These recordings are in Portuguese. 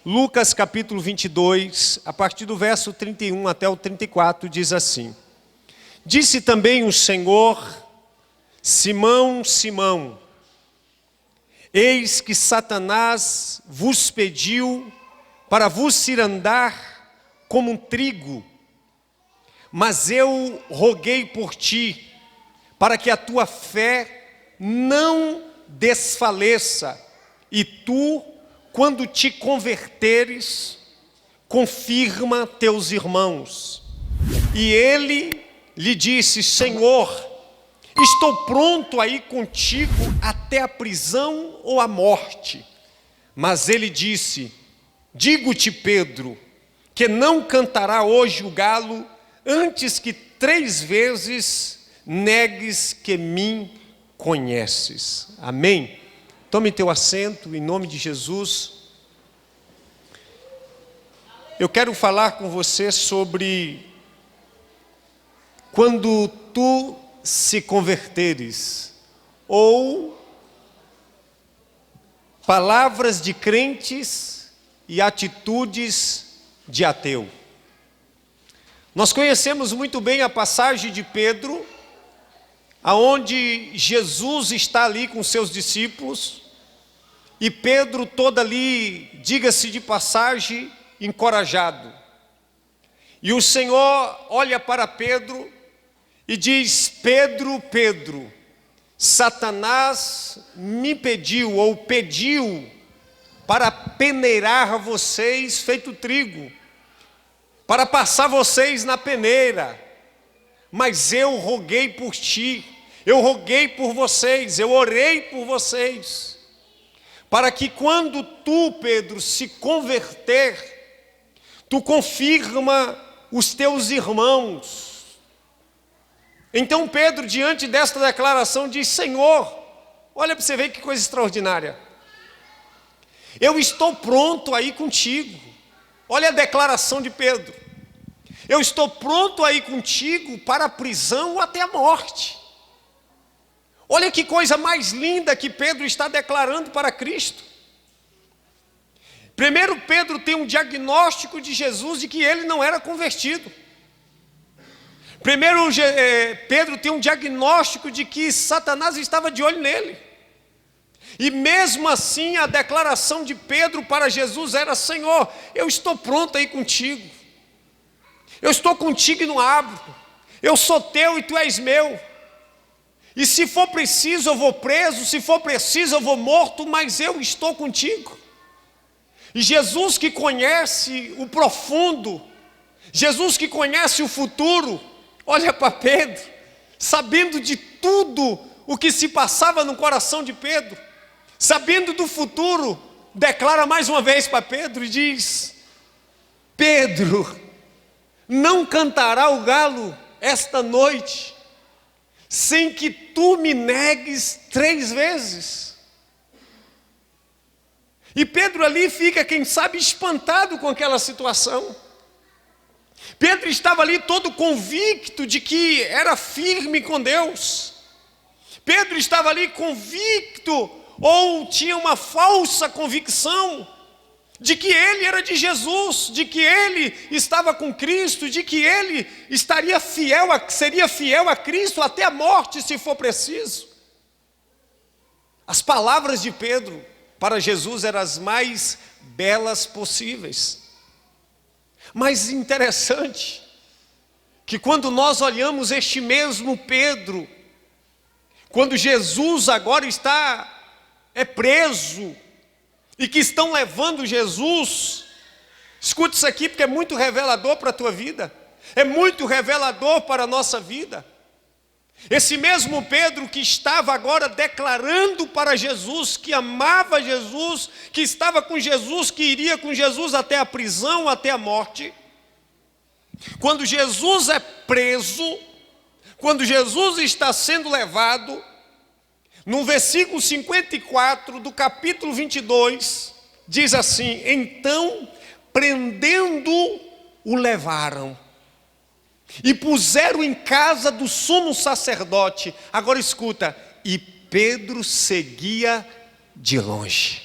Lucas capítulo 22, a partir do verso 31 até o 34, diz assim: Disse também o Senhor: Simão, Simão, eis que Satanás vos pediu para vos cirandar como um trigo, mas eu roguei por ti, para que a tua fé não desfaleça, e tu, quando te converteres, confirma teus irmãos. E ele lhe disse: Senhor, estou pronto a ir contigo até a prisão ou a morte. Mas ele disse: Digo-te, Pedro, que não cantará hoje o galo antes que 3 vezes negues que mim conheces. Amém? Tome teu assento em nome de Jesus. Eu quero falar com você sobre quando tu se converteres, ou palavras de crentes e atitudes de ateu. Nós conhecemos muito bem a passagem de Pedro, aonde Jesus está ali com seus discípulos, e Pedro todo ali, diga-se de passagem, encorajado. E o Senhor olha para Pedro e diz: Pedro, Pedro, Satanás me pediu, ou pediu, para peneirar vocês feito trigo, para passar vocês na peneira, mas eu roguei por ti, eu roguei por vocês, eu orei por vocês, para que quando tu, Pedro, se converter, tu confirma os teus irmãos. Então Pedro, diante desta declaração, diz: Senhor, olha para você ver que coisa extraordinária, eu estou pronto a ir contigo. Olha a declaração de Pedro: eu estou pronto a ir contigo para a prisão ou até a morte. Olha que coisa mais linda que Pedro está declarando para Cristo. Primeiro, Pedro tem um diagnóstico de Jesus de que ele não era convertido. Primeiro, Pedro tem um diagnóstico de que Satanás estava de olho nele. E mesmo assim, a declaração de Pedro para Jesus era: Senhor, eu estou pronto a ir contigo. Eu estou contigo e não abro. Eu sou teu e tu és meu. E se for preciso eu vou preso, se for preciso eu vou morto, mas eu estou contigo. E Jesus, que conhece o profundo, Jesus que conhece o futuro, olha para Pedro, sabendo de tudo o que se passava no coração de Pedro, sabendo do futuro, declara mais uma vez para Pedro e diz: Pedro, não cantará o galo esta noite, sem que tu me negues 3 vezes. E Pedro ali fica, quem sabe, espantado com aquela situação. Pedro estava ali todo convicto de que era firme com Deus. Pedro estava ali convicto, ou tinha uma falsa convicção, de que ele era de Jesus, de que ele estava com Cristo, de que ele seria fiel a Cristo até a morte, se for preciso. As palavras de Pedro para Jesus eram as mais belas possíveis. Mas interessante, que quando nós olhamos este mesmo Pedro, quando Jesus agora é preso, e que estão levando Jesus, escute isso aqui porque é muito revelador para a tua vida, é muito revelador para a nossa vida. Esse mesmo Pedro que estava agora declarando para Jesus, que amava Jesus, que estava com Jesus, que iria com Jesus até a prisão, até a morte, quando Jesus é preso, quando Jesus está sendo levado, no versículo 54 do capítulo 22, diz assim: então, prendendo, o levaram e puseram em casa do sumo sacerdote. Agora escuta: e Pedro seguia de longe.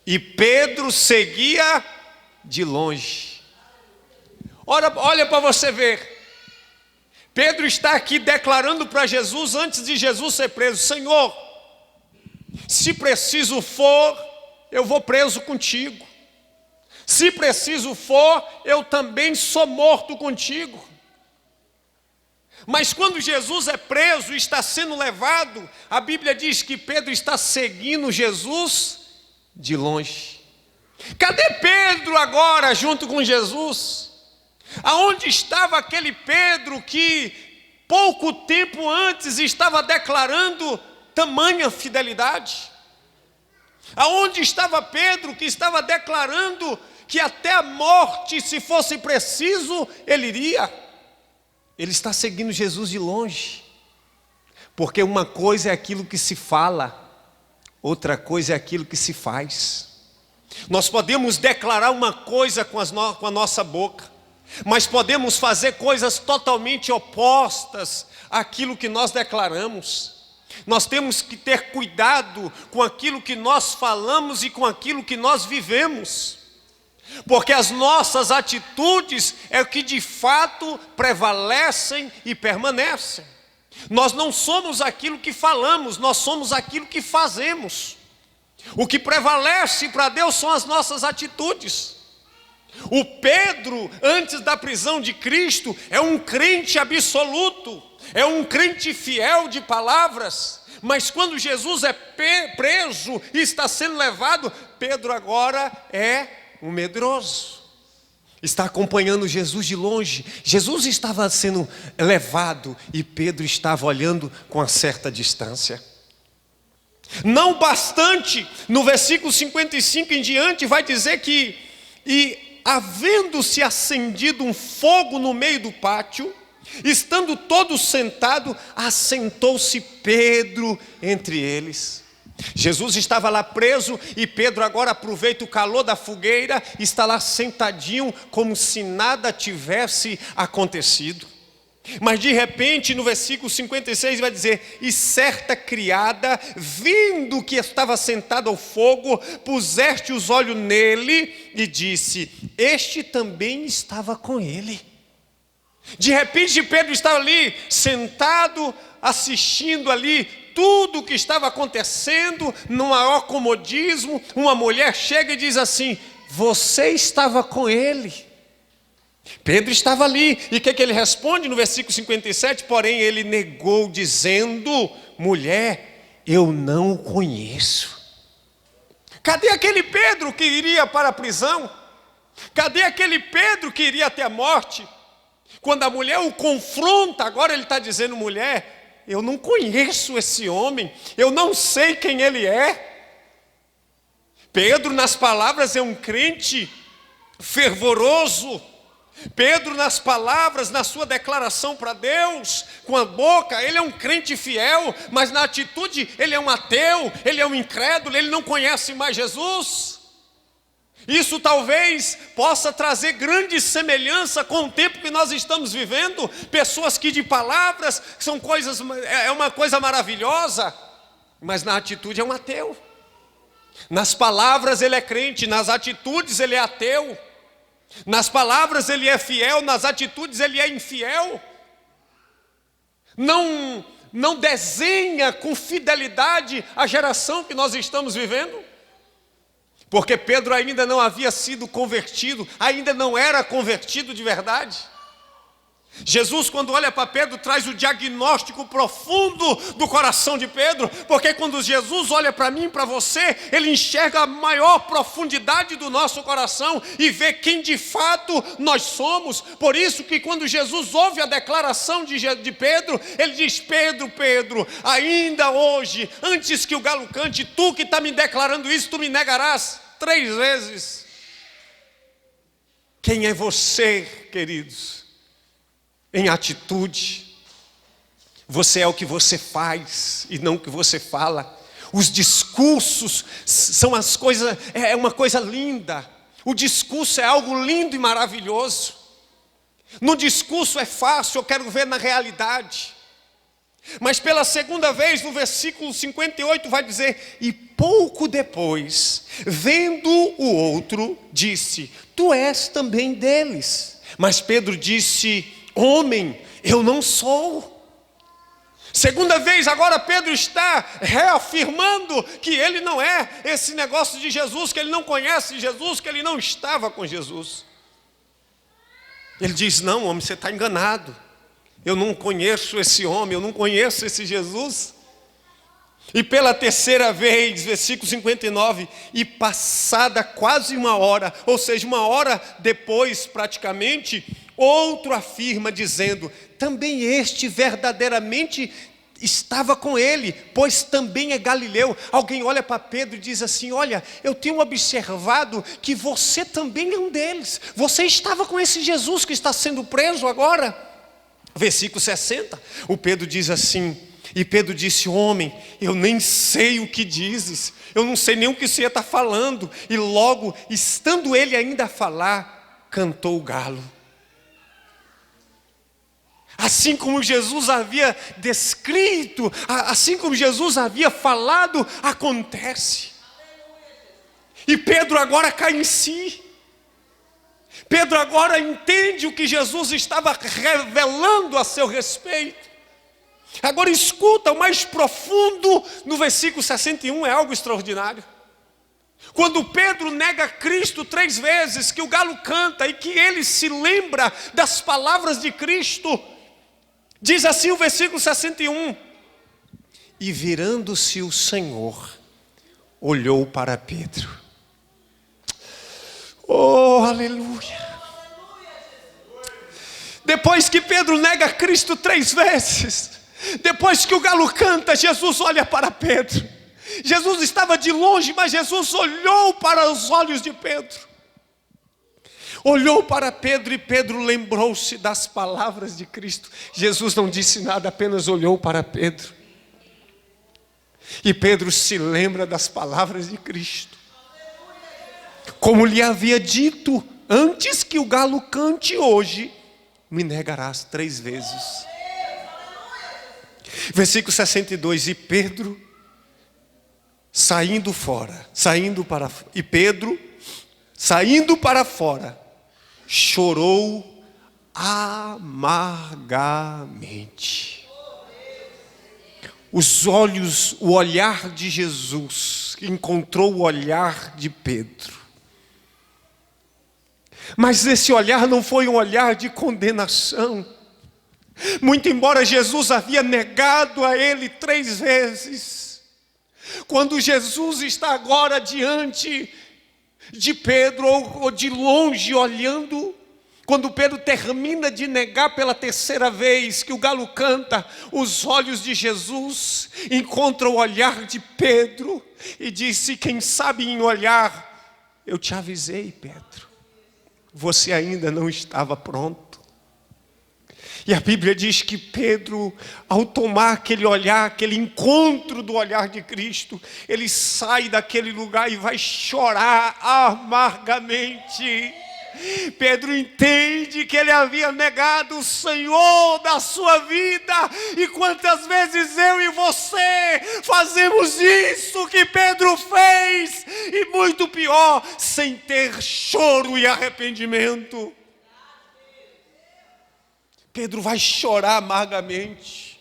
E Pedro seguia de longe. Olha para você ver. Pedro está aqui declarando para Jesus, antes de Jesus ser preso: Senhor, se preciso for, eu vou preso contigo. Se preciso for, eu também sou morto contigo. Mas quando Jesus é preso e está sendo levado, a Bíblia diz que Pedro está seguindo Jesus de longe. Cadê Pedro agora junto com Jesus? Aonde estava aquele Pedro que pouco tempo antes estava declarando tamanha fidelidade? Aonde estava Pedro que estava declarando que até a morte, se fosse preciso, ele iria? Ele está seguindo Jesus de longe, porque uma coisa é aquilo que se fala, outra coisa é aquilo que se faz. Nós podemos declarar uma coisa com a nossa boca, mas podemos fazer coisas totalmente opostas àquilo que nós declaramos. Nós temos que ter cuidado com aquilo que nós falamos e com aquilo que nós vivemos, porque as nossas atitudes é o que de fato prevalecem e permanecem. Nós não somos aquilo que falamos, nós somos aquilo que fazemos. O que prevalece para Deus são as nossas atitudes. O Pedro, antes da prisão de Cristo, é um crente absoluto, é um crente fiel de palavras. Mas quando Jesus é preso e está sendo levado, Pedro agora é um medroso. Está acompanhando Jesus de longe. Jesus estava sendo levado e Pedro estava olhando com uma certa distância. Não bastante, no versículo 55 em diante, vai dizer que: e havendo-se acendido um fogo no meio do pátio, estando todos sentados, assentou-se Pedro entre eles. Jesus estava lá preso e Pedro agora aproveita o calor da fogueira, está lá sentadinho como se nada tivesse acontecido. Mas de repente no versículo 56 vai dizer: e certa criada, vindo que estava sentado ao fogo, puseste os olhos nele e disse: este também estava com ele. De repente Pedro estava ali sentado, assistindo ali tudo o que estava acontecendo, no maior comodismo. Uma mulher chega e diz assim: você estava com ele. Pedro estava ali, e o que ele responde no versículo 57? Porém ele negou, dizendo: mulher, eu não o conheço. Cadê aquele Pedro que iria para a prisão? Cadê aquele Pedro que iria até a morte? Quando a mulher o confronta, agora ele está dizendo: mulher, eu não conheço esse homem, eu não sei quem ele é. Pedro, nas palavras, é um crente fervoroso. Pedro, nas palavras, na sua declaração para Deus, com a boca, ele é um crente fiel, mas na atitude ele é um ateu, ele é um incrédulo, ele não conhece mais Jesus. Isso talvez possa trazer grande semelhança com o tempo que nós estamos vivendo. Pessoas que de palavras são coisas, é uma coisa maravilhosa, mas na atitude é um ateu. Nas palavras ele é crente, nas atitudes ele é ateu. Nas palavras ele é fiel, nas atitudes ele é infiel. Não desenha com fidelidade a geração que nós estamos vivendo. Porque Pedro ainda não havia sido convertido, ainda não era convertido de verdade. Jesus, quando olha para Pedro, traz o diagnóstico profundo do coração de Pedro, porque quando Jesus olha para mim e para você, ele enxerga a maior profundidade do nosso coração e vê quem de fato nós somos. Por isso que quando Jesus ouve a declaração de Pedro, ele diz: Pedro, Pedro, ainda hoje, antes que o galo cante, tu que está me declarando isso, tu me negarás 3 vezes. Quem é você, queridos? Em atitude, você é o que você faz e não o que você fala. Os discursos são as coisas, é uma coisa linda. O discurso é algo lindo e maravilhoso. No discurso é fácil, eu quero ver na realidade. Mas pela segunda vez, no versículo 58, vai dizer: e pouco depois, vendo o outro, disse: tu és também deles. Mas Pedro disse: homem, eu não sou. Segunda vez, agora Pedro está reafirmando que ele não é esse negócio de Jesus, que ele não conhece Jesus, que ele não estava com Jesus. Ele diz: não, homem, você está enganado. Eu não conheço esse homem, eu não conheço esse Jesus. E pela terceira vez, versículo 59, e passada quase uma hora, ou seja, uma hora depois praticamente, outro afirma dizendo: também este verdadeiramente estava com ele, pois também é galileu. Alguém olha para Pedro e diz assim: olha, eu tenho observado que você também é um deles. Você estava com esse Jesus que está sendo preso agora. Versículo 60, o Pedro diz assim, e Pedro disse: homem, eu nem sei o que dizes, eu não sei nem o que você está falando. E logo, estando ele ainda a falar, cantou o galo. Assim como Jesus havia descrito, assim como Jesus havia falado, acontece. E Pedro agora cai em si. Pedro agora entende o que Jesus estava revelando a seu respeito. Agora escuta, o mais profundo no versículo 61 é algo extraordinário. Quando Pedro nega Cristo 3 vezes, que o galo canta e que ele se lembra das palavras de Cristo, diz assim o versículo 61, e virando-se o Senhor, olhou para Pedro. Oh, aleluia! Depois que Pedro nega Cristo 3 vezes, depois que o galo canta, Jesus olha para Pedro. Jesus estava de longe, mas Jesus olhou para os olhos de Pedro. Olhou para Pedro e Pedro lembrou-se das palavras de Cristo. Jesus não disse nada, apenas olhou para Pedro. E Pedro se lembra das palavras de Cristo. Como lhe havia dito, antes que o galo cante hoje, me negarás 3 vezes. Versículo 62, e Pedro, saindo para fora, chorou amargamente. O olhar de Jesus encontrou o olhar de Pedro. Mas esse olhar não foi um olhar de condenação. Muito embora Jesus havia negado a ele 3 vezes, quando Jesus está agora diante de Pedro, ou de longe olhando, quando Pedro termina de negar pela 3ª vez, que o galo canta, os olhos de Jesus encontram o olhar de Pedro e disse: quem sabe em olhar, eu te avisei, Pedro, você ainda não estava pronto. E a Bíblia diz que Pedro, ao tomar aquele olhar, aquele encontro do olhar de Cristo, ele sai daquele lugar e vai chorar amargamente. Pedro entende que ele havia negado o Senhor da sua vida. E quantas vezes eu e você fazemos isso que Pedro fez, e muito pior, sem ter choro e arrependimento. Pedro vai chorar amargamente.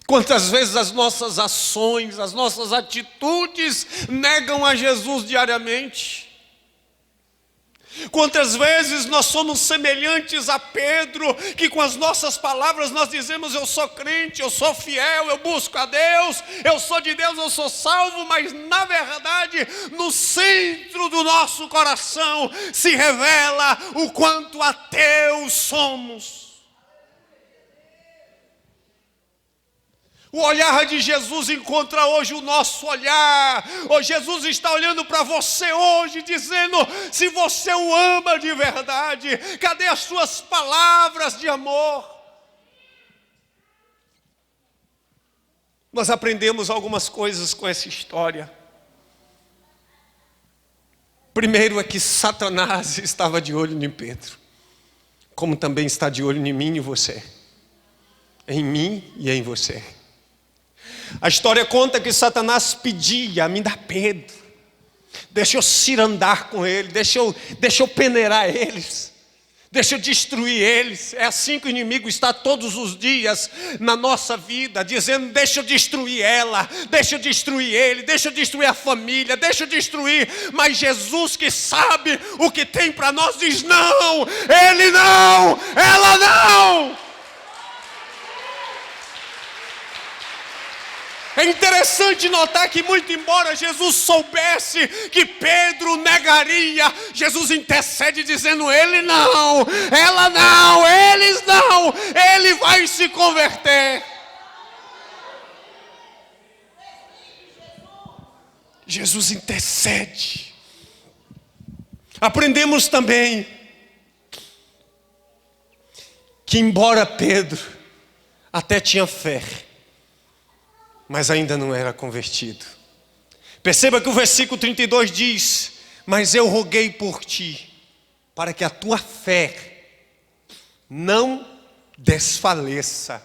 Quantas vezes as nossas ações, as nossas atitudes negam a Jesus diariamente? Quantas vezes nós somos semelhantes a Pedro, que com as nossas palavras nós dizemos: eu sou crente, eu sou fiel, eu busco a Deus, eu sou de Deus, eu sou salvo, mas na verdade, no centro do nosso coração se revela o quanto ateus somos. O olhar de Jesus encontra hoje o nosso olhar. Jesus está olhando para você hoje, dizendo: se você o ama de verdade, cadê as suas palavras de amor? Nós aprendemos algumas coisas com essa história. Primeiro é que Satanás estava de olho em Pedro, como também está de olho em mim e você. em mim e em você. A história conta que Satanás pedia: me dá Pedro, deixa eu cirandar com ele, deixa eu peneirar eles, deixa eu destruir eles. É assim que o inimigo está todos os dias na nossa vida, dizendo: deixa eu destruir ela, deixa eu destruir ele, deixa eu destruir a família, deixa eu destruir. Mas Jesus, que sabe o que tem para nós, diz: não, ele não, ela não. É interessante notar que, muito embora Jesus soubesse que Pedro negaria, Jesus intercede dizendo: ele não, ela não, eles não, ele vai se converter. Jesus intercede. Aprendemos também que, embora Pedro até tinha fé, mas ainda não era convertido. Perceba que o versículo 32 diz: mas eu roguei por ti, para que a tua fé não desfaleça.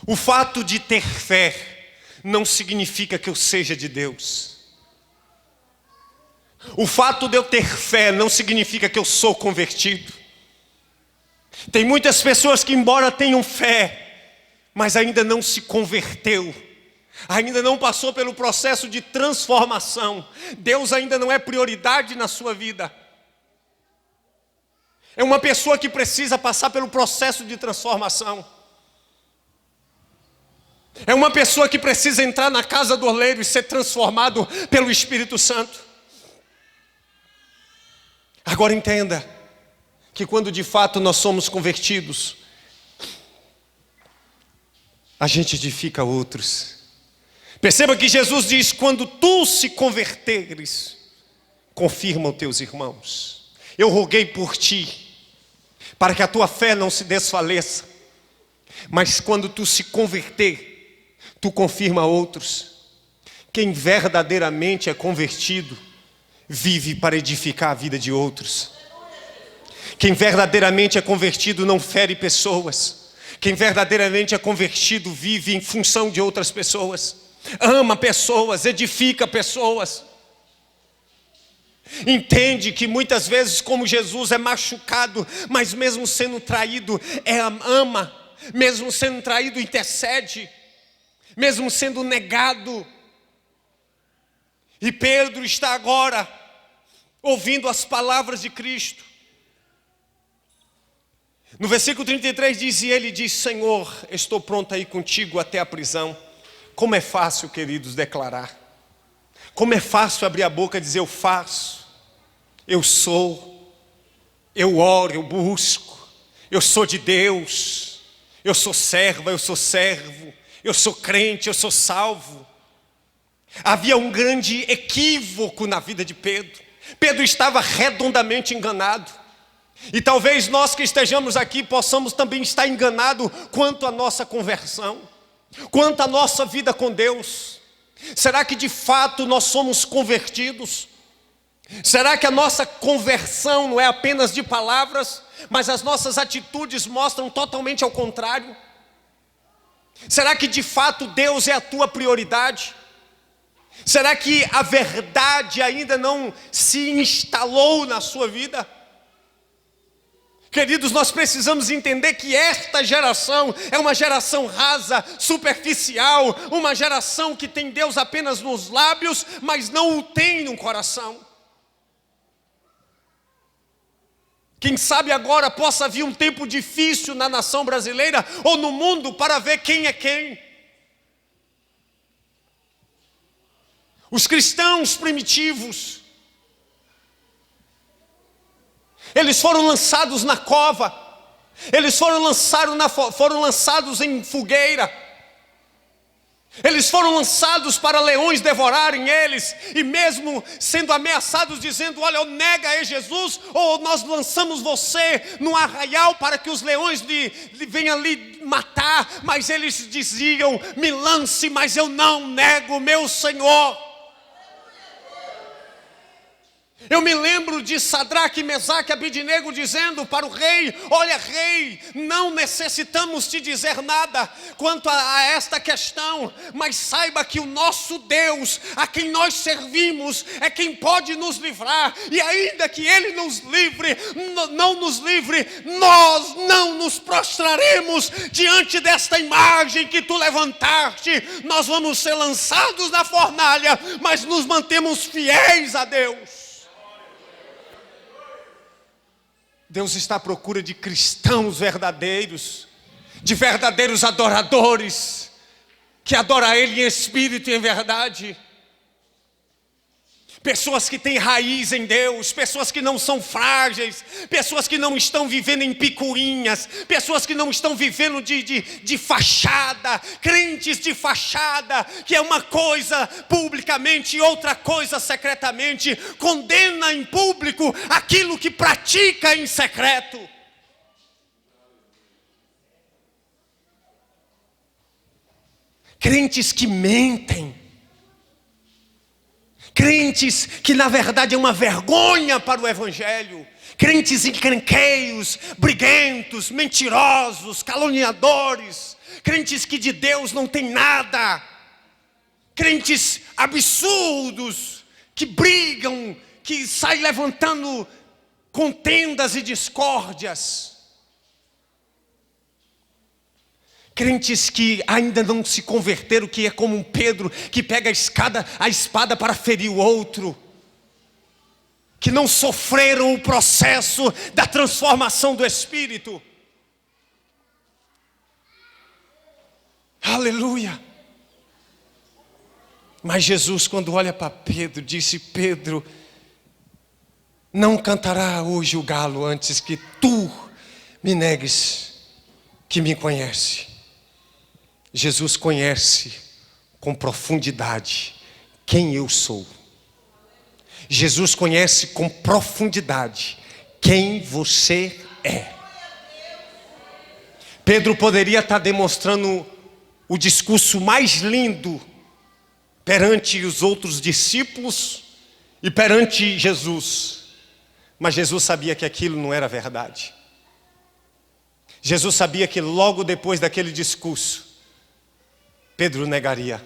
O fato de ter fé não significa que eu seja de Deus. O fato de eu ter fé não significa que eu sou convertido. Tem muitas pessoas que, embora tenham fé, mas ainda não se converteu, ainda não passou pelo processo de transformação. Deus ainda não é prioridade na sua vida. É uma pessoa que precisa passar pelo processo de transformação. É uma pessoa que precisa entrar na casa do oleiro e ser transformado pelo Espírito Santo. Agora entenda que quando de fato nós somos convertidos, a gente edifica outros. Perceba que Jesus diz: quando tu se converteres, confirma os teus irmãos. Eu roguei por ti, para que a tua fé não se desfaleça. Mas quando tu se converter, tu confirma outros. Quem verdadeiramente é convertido, vive para edificar a vida de outros. Quem verdadeiramente é convertido não fere pessoas. Quem verdadeiramente é convertido vive em função de outras pessoas, ama pessoas, edifica pessoas. Entende que muitas vezes, como Jesus, é machucado, mas mesmo sendo traído, ama, mesmo sendo traído, intercede, mesmo sendo negado. E Pedro está agora ouvindo as palavras de Cristo. No versículo 33 diz: e ele diz: Senhor, estou pronto a ir contigo até a prisão. Como é fácil, queridos, declarar. Como é fácil abrir a boca e dizer: eu faço, eu sou, eu oro, eu busco, eu sou de Deus, eu sou serva, eu sou servo, eu sou crente, eu sou salvo. Havia um grande equívoco na vida de Pedro. Pedro estava redondamente enganado. E talvez nós que estejamos aqui possamos também estar enganados quanto à nossa conversão, quanto à nossa vida com Deus. Será que de fato nós somos convertidos? Será que a nossa conversão não é apenas de palavras, mas as nossas atitudes mostram totalmente ao contrário? Será que de fato Deus é a tua prioridade? Será que a verdade ainda não se instalou na sua vida? Queridos, nós precisamos entender que esta geração é uma geração rasa, superficial, uma geração que tem Deus apenas nos lábios, mas não o tem no coração. Quem sabe agora possa vir um tempo difícil na nação brasileira ou no mundo para ver quem é quem. Os cristãos primitivos, eles foram lançados na cova, eles foram lançados em fogueira, eles foram lançados para leões devorarem eles, e mesmo sendo ameaçados dizendo: olha, ou nega a Jesus, ou nós lançamos você no arraial para que os leões lhe venham lhe matar, mas eles diziam: me lance, mas eu não nego meu Senhor. Eu me lembro de Sadraque, Mesaque e Abidnego dizendo para o rei: olha, rei, não necessitamos te dizer nada quanto a esta questão, mas saiba que o nosso Deus, a quem nós servimos, é quem pode nos livrar, e ainda que Ele nos livre, não nos livre, nós não nos prostraremos diante desta imagem que tu levantaste. Nós vamos ser lançados na fornalha, mas nos mantemos fiéis a Deus. Deus está à procura de cristãos verdadeiros, de verdadeiros adoradores, que adoram a Ele em espírito e em verdade. Pessoas que têm raiz em Deus, pessoas que não são frágeis, pessoas que não estão vivendo em picuinhas, pessoas que não estão vivendo de fachada, crentes de fachada, que é uma coisa publicamente e outra coisa secretamente, condena em público aquilo que pratica em secreto. Crentes que mentem, crentes que na verdade é uma vergonha para o evangelho, crentes encrenqueiros, briguentos, mentirosos, caluniadores, crentes que de Deus não tem nada, crentes absurdos, que brigam, que saem levantando contendas e discórdias, crentes que ainda não se converteram, que é como um Pedro que pega a espada para ferir o outro, que não sofreram o processo da transformação do Espírito. Aleluia! Mas Jesus, quando olha para Pedro, disse: Pedro, não cantará hoje o galo antes que tu me negues que me conhece. Jesus conhece com profundidade quem eu sou. Jesus conhece com profundidade quem você é. Pedro poderia estar demonstrando o discurso mais lindo perante os outros discípulos e perante Jesus, mas Jesus sabia que aquilo não era verdade. Jesus sabia que logo depois daquele discurso, Pedro negaria.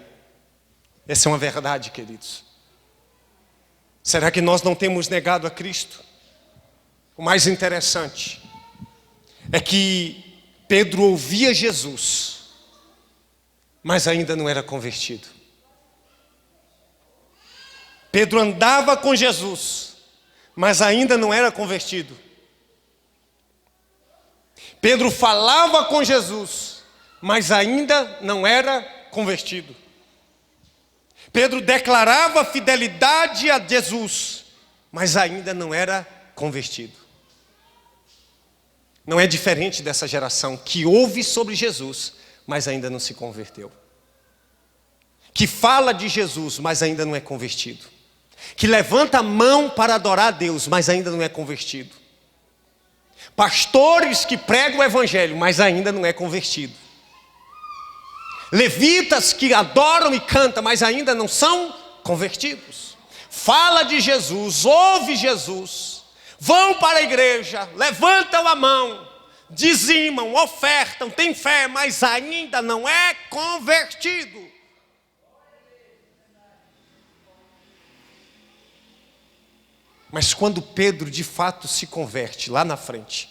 Essa é uma verdade, queridos. Será que nós não temos negado a Cristo? O mais interessante é que Pedro ouvia Jesus, mas ainda não era convertido. Pedro andava com Jesus, mas ainda não era convertido. Pedro falava com Jesus, mas ainda não era convertido. Pedro declarava fidelidade a Jesus, mas ainda não era convertido. Não é diferente dessa geração que ouve sobre Jesus, mas ainda não se converteu. Que fala de Jesus, mas ainda não é convertido. Que levanta a mão para adorar a Deus, mas ainda não é convertido. Pastores que pregam o evangelho, mas ainda não é convertido. Levitas que adoram e cantam, mas ainda não são convertidos. Fala de Jesus, ouve Jesus, vão para a igreja, levantam a mão, dizimam, ofertam, têm fé, mas ainda não é convertido. Mas quando Pedro de fato se converte lá na frente,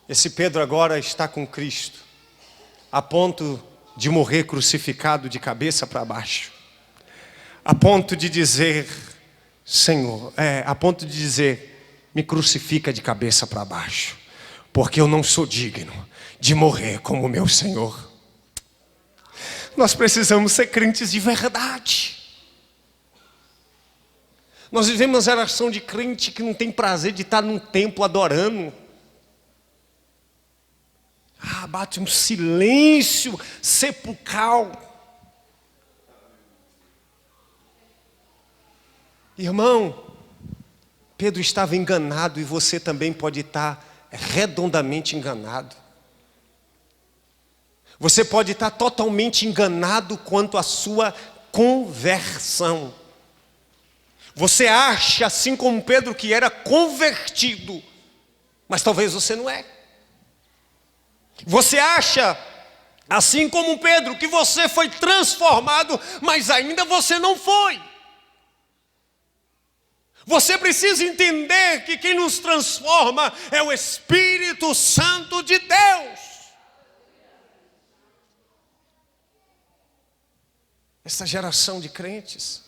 esse Pedro agora está com Cristo, a ponto de morrer crucificado de cabeça para baixo, a ponto de dizer: Senhor, a ponto de dizer: me crucifica de cabeça para baixo, porque eu não sou digno de morrer como meu Senhor. Nós precisamos ser crentes de verdade. Nós vivemos uma geração de crente que não tem prazer de estar num templo adorando. Bate um silêncio sepulcral. Irmão, Pedro estava enganado e você também pode estar redondamente enganado. Você pode estar totalmente enganado quanto à sua conversão. Você acha, assim como Pedro, que era convertido, mas talvez você não é. Você acha, assim como Pedro, que você foi transformado, mas ainda você não foi. Você precisa entender que quem nos transforma é o Espírito Santo de Deus. Essa geração de crentes,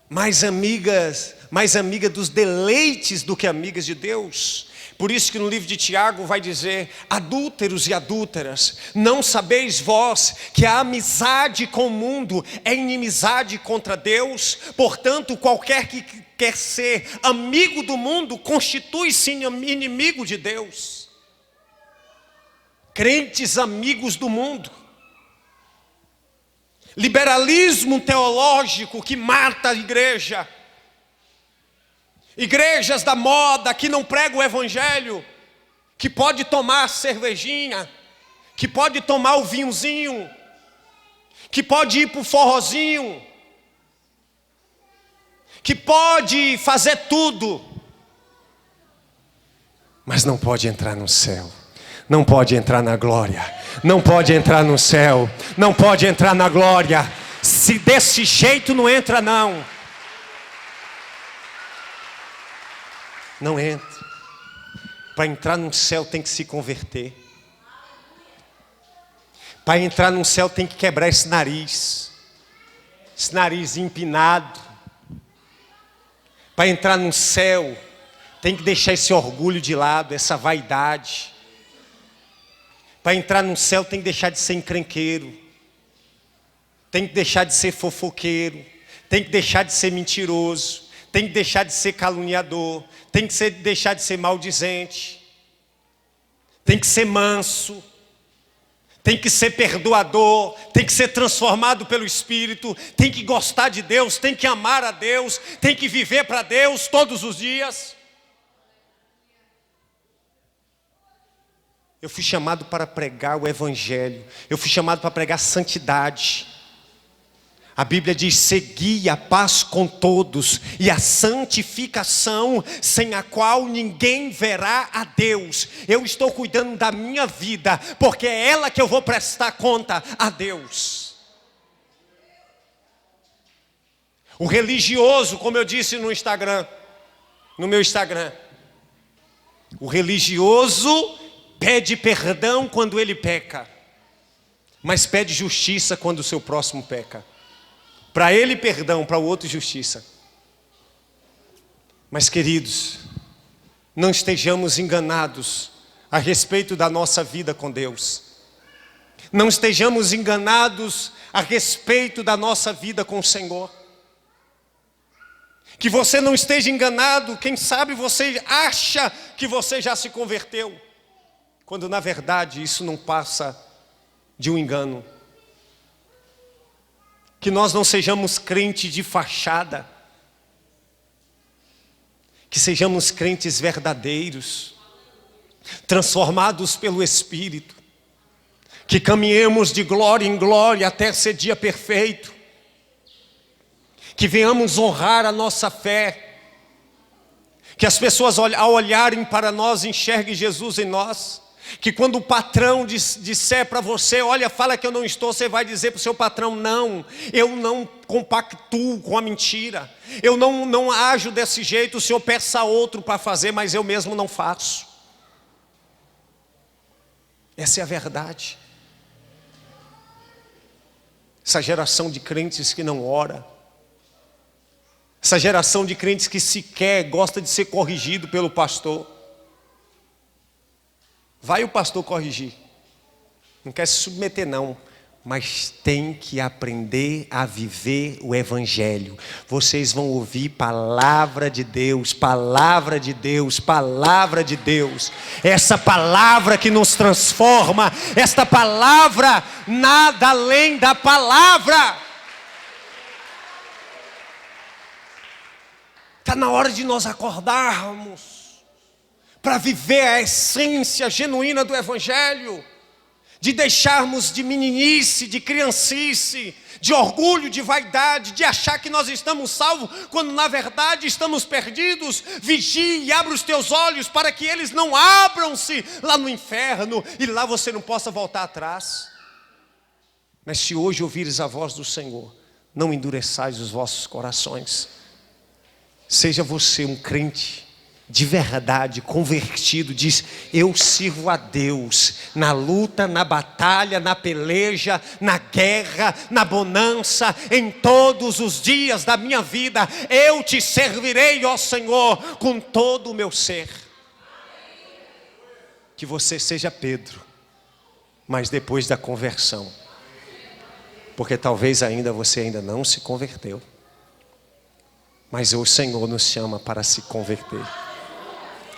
mais amiga dos deleites do que amigas de Deus. Por isso que no livro de Tiago vai dizer: adúlteros e adúlteras, não sabeis vós que a amizade com o mundo é inimizade contra Deus? Portanto, qualquer que quer ser amigo do mundo constitui-se inimigo de Deus. Crentes amigos do mundo. Liberalismo teológico que mata a igreja. Igrejas da moda que não pregam o evangelho, que pode tomar cervejinha, que pode tomar o vinhozinho, que pode ir para o forrozinho, que pode fazer tudo, mas não pode entrar no céu, não pode entrar na glória, não pode entrar no céu, não pode entrar na glória. Se desse jeito não entra, não. Não entra. Para entrar no céu tem que se converter. Para entrar no céu tem que quebrar esse nariz empinado. Para entrar no céu tem que deixar esse orgulho de lado, essa vaidade. Para entrar no céu tem que deixar de ser encrenqueiro, tem que deixar de ser fofoqueiro, tem que deixar de ser mentiroso, tem que deixar de ser caluniador, tem que deixar de ser maldizente, tem que ser manso, tem que ser perdoador, tem que ser transformado pelo Espírito, tem que gostar de Deus, tem que amar a Deus, tem que viver para Deus todos os dias. Eu fui chamado para pregar o Evangelho. Eu fui chamado para pregar santidade. A Bíblia diz: segui a paz com todos e a santificação, sem a qual ninguém verá a Deus. Eu estou cuidando da minha vida, porque é ela que eu vou prestar conta a Deus. O religioso, como eu disse no meu Instagram, o religioso pede perdão quando ele peca, mas pede justiça quando o seu próximo peca. Para ele perdão, para o outro justiça. Mas queridos, não estejamos enganados a respeito da nossa vida com Deus. Não estejamos enganados a respeito da nossa vida com o Senhor. Que você não esteja enganado, quem sabe você acha que você já se converteu, quando na verdade isso não passa de um engano. Que nós não sejamos crentes de fachada, que sejamos crentes verdadeiros, transformados pelo Espírito, que caminhemos de glória em glória até ser dia perfeito, que venhamos honrar a nossa fé, que as pessoas ao olharem para nós enxerguem Jesus em nós. Que quando o patrão disser para você: olha, fala que eu não estou, você vai dizer para o seu patrão: não, eu não compactuo com a mentira, eu não ajo desse jeito, o senhor peça outro para fazer, mas eu mesmo não faço. Essa é a verdade. Essa geração de crentes que não ora, essa geração de crentes que sequer gosta de ser corrigido pelo pastor. Vai o pastor corrigir, não quer se submeter não, mas tem que aprender a viver o Evangelho. Vocês vão ouvir palavra de Deus, palavra de Deus, palavra de Deus. Essa palavra que nos transforma, esta palavra, nada além da palavra. Está na hora de nós acordarmos para viver a essência genuína do Evangelho. de deixarmos de meninice, de criancice, de orgulho, de vaidade, de achar que nós estamos salvos, quando na verdade estamos perdidos. Vigie e abra os teus olhos para que eles não abram-se lá no inferno e lá você não possa voltar atrás. Mas se hoje ouvires a voz do Senhor, não endureçais os vossos corações. Seja você um crente de verdade, convertido, diz: eu sirvo a Deus, na luta, na batalha, na peleja, na guerra, na bonança, em todos os dias da minha vida, eu te servirei, ó Senhor, com todo o meu ser. Que você seja Pedro, mas depois da conversão, porque talvez você ainda não se converteu, mas o Senhor nos chama para se converter.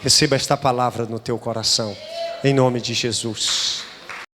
Receba esta palavra no teu coração, em nome de Jesus.